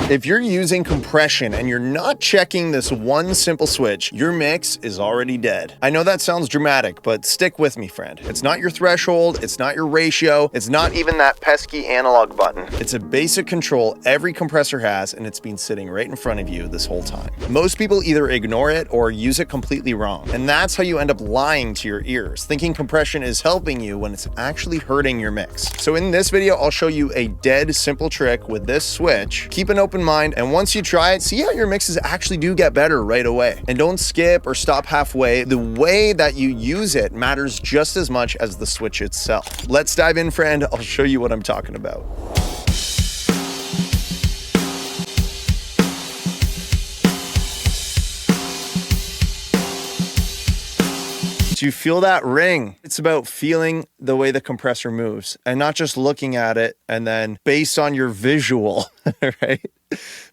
If you're using compression and you're not checking this one simple switch, your mix is already dead. I know that sounds dramatic, but stick with me, friend. It's not your threshold, it's not your ratio, it's not even that pesky analog button. It's a basic control every compressor has, and it's been sitting right in front of you this whole time. Most people either ignore it or use it completely wrong, and that's how you end up lying to your ears, thinking compression is helping you when it's actually hurting your mix. So in this video, I'll show you a dead simple trick with this switch. Keep an open mind, and once you try it, see how your mixes actually do get better right away. And don't skip or stop halfway. The way that you use it matters just as much as the switch itself. Let's dive in, friend. I'll show you what I'm talking about. Do you feel that ring? It's about feeling the way the compressor moves and not just looking at it and then based on your visual, right?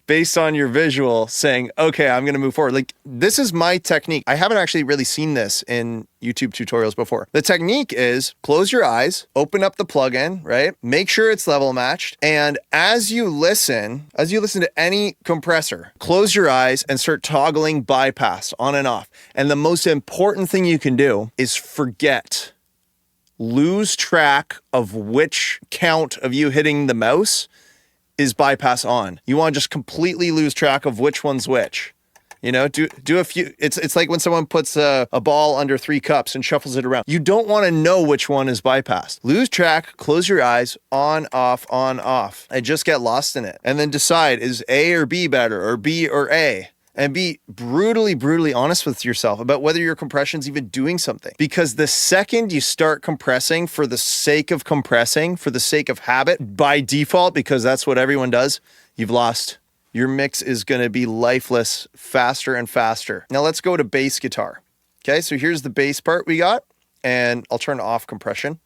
Based on your visual saying, okay, I'm going to move forward. Like, this is my technique. I haven't actually really seen this in YouTube tutorials before. The technique is close your eyes, open up the plugin, right? Make sure it's level matched. And as you listen to any compressor, close your eyes and start toggling bypass on and off. And the most important thing you can do is forget, lose track of which count of you hitting the mouse is bypass on. You want to just completely lose track of which one's which. You know, do a few, it's like when someone puts a ball under 3 cups and shuffles it around. You don't want to know which one is bypassed. Lose track, close your eyes, on, off, and just get lost in it. And then decide, is A or B better, or B or A? And be brutally honest with yourself about whether your compression's even doing something. Because the second you start compressing for the sake of compressing, for the sake of habit, by default, because that's what everyone does, you've lost. Your mix is gonna be lifeless faster and faster. Now let's go to bass guitar. Okay, so here's the bass part we got, and I'll turn off compression.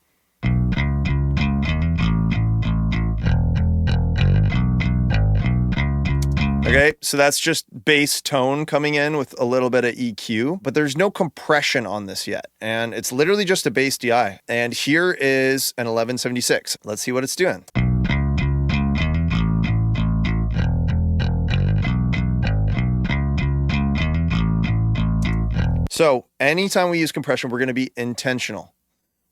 Okay, so that's just bass tone coming in with a little bit of EQ, but there's no compression on this yet. And it's literally just a bass DI. And here is an 1176. Let's see what it's doing. So anytime we use compression, we're gonna be intentional.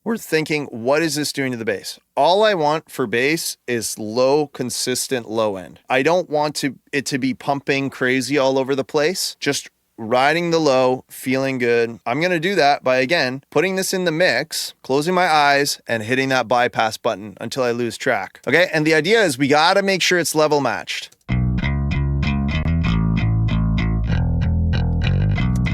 We're thinking, what is this doing to the bass? All I want for bass is low, consistent low end. I don't want it to be pumping crazy all over the place. Just riding the low, feeling good. I'm gonna do that by, again, putting this in the mix, closing my eyes, and hitting that bypass button until I lose track. Okay, and the idea is we gotta make sure it's level matched.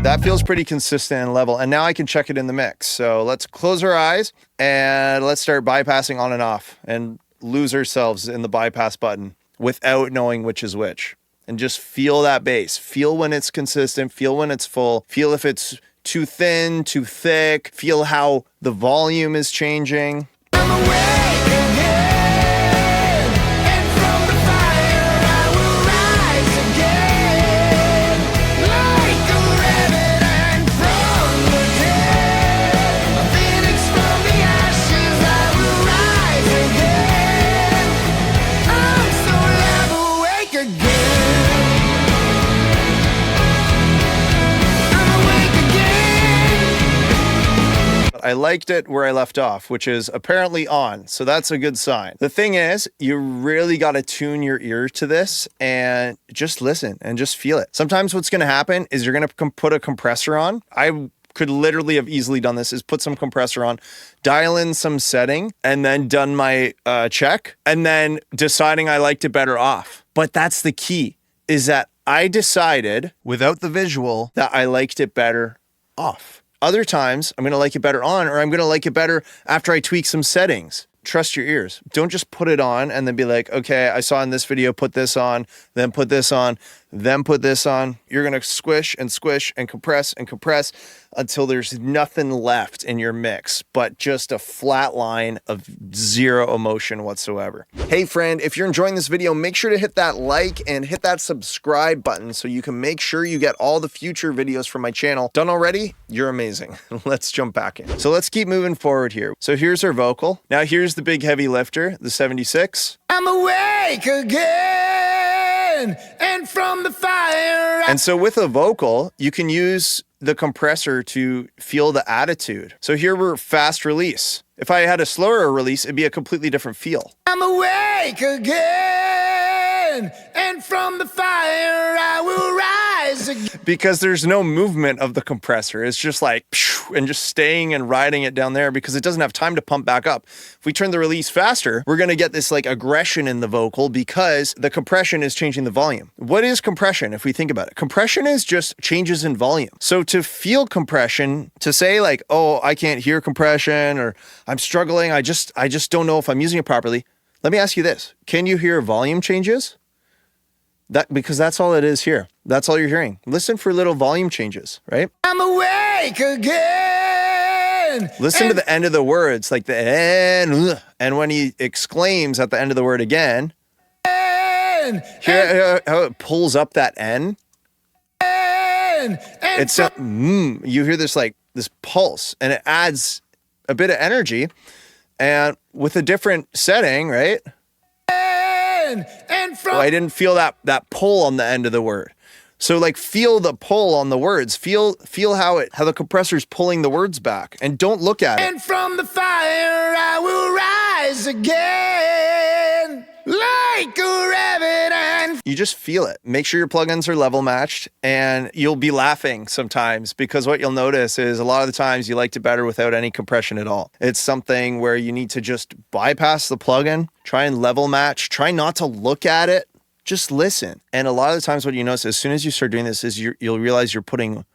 That feels pretty consistent and level, and now I can check it in the mix. So let's close our eyes and let's start bypassing on and off and lose ourselves in the bypass button without knowing which is which. And just feel that bass. Feel when it's consistent, feel when it's full, feel if it's too thin, too thick, feel how the volume is changing. I liked it where I left off, which is apparently on. So that's a good sign. The thing is, you really got to tune your ear to this and just listen and just feel it. Sometimes what's going to happen is you're going to put a compressor on. I could literally have easily done this, is put some compressor on, dial in some setting, and then done my check, and then deciding I liked it better off. But that's the key, is that I decided without the visual that I liked it better off. Other times, I'm going to like it better on, or I'm going to like it better after I tweak some settings. Trust your ears. Don't just put it on and then be like, okay, I saw in this video, put this on, then put this on, then put this on. You're going to squish and compress until there's nothing left in your mix, but just a flat line of zero emotion whatsoever. Hey friend, if you're enjoying this video, make sure to hit that like and hit that subscribe button so you can make sure you get all the future videos from my channel. Done already? You're amazing. Let's jump back in. So let's keep moving forward here. So here's our vocal. Now here's the big heavy lifter, the 76. I'm awake again. and from the fire. And so with a vocal, you can use the compressor to feel the attitude. So here we're fast release. If I had a slower release, it'd be a completely different feel. I'm awake again, and from the fire I will rise again. Because there's no movement of the compressor. It's just like, and just staying and riding it down there because it doesn't have time to pump back up. If we turn the release faster, we're gonna get this like aggression in the vocal because the compression is changing the volume. What is compression if we think about it? Compression is just changes in volume. So to feel compression, to say like, oh, I can't hear compression or I'm struggling, I just don't know if I'm using it properly. Let me ask you this. Can you hear volume changes? Because that's all it is here. That's all you're hearing. Listen for little volume changes, right? I'm awake again. Listen to the end of the words, like the and when he exclaims at the end of the word again, hear how it pulls up that N. It's you hear this like this pulse, and it adds a bit of energy, and with a different setting, right? Well, I didn't feel that pull on the end of the word. So like feel the pull on the words. Feel how the compressor's pulling the words back, and don't look at it. And from the fire I will rise again like a rabbit. And you just feel it. Make sure your plugins are level matched, and you'll be laughing sometimes because what you'll notice is a lot of the times you liked it better without any compression at all. It's something where you need to just bypass the plugin, try and level match, try not to look at it. Just listen. And a lot of the times what you notice as soon as you start doing this is you'll realize you're putting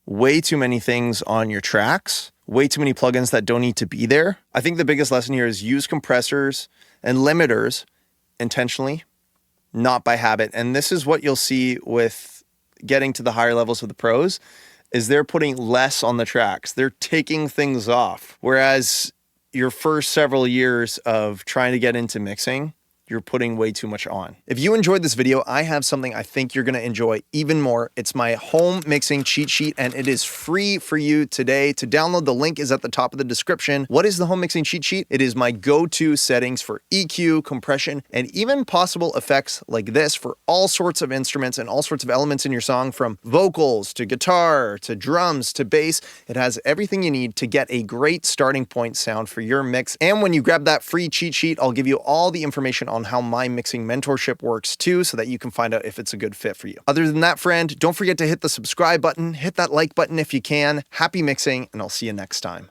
way too many things on your tracks, way too many plugins that don't need to be there. I think the biggest lesson here is use compressors and limiters intentionally, not by habit. And this is what you'll see with getting to the higher levels of the pros is they're putting less on the tracks. They're taking things off. Whereas your first several years of trying to get into mixing, you're putting way too much on. If you enjoyed this video, I have something I think you're gonna enjoy even more. It's my home mixing cheat sheet, and it is free for you today. To download, the link is at the top of the description. What is the home mixing cheat sheet? It is my go-to settings for EQ, compression, and even possible effects like this for all sorts of instruments and all sorts of elements in your song, from vocals to guitar to drums to bass. It has everything you need to get a great starting point sound for your mix. And when you grab that free cheat sheet, I'll give you all the information on how my mixing mentorship works too, so that you can find out if it's a good fit for you. Other than that, friend, don't forget to hit the subscribe button, hit that like button if you can. Happy mixing, and I'll see you next time.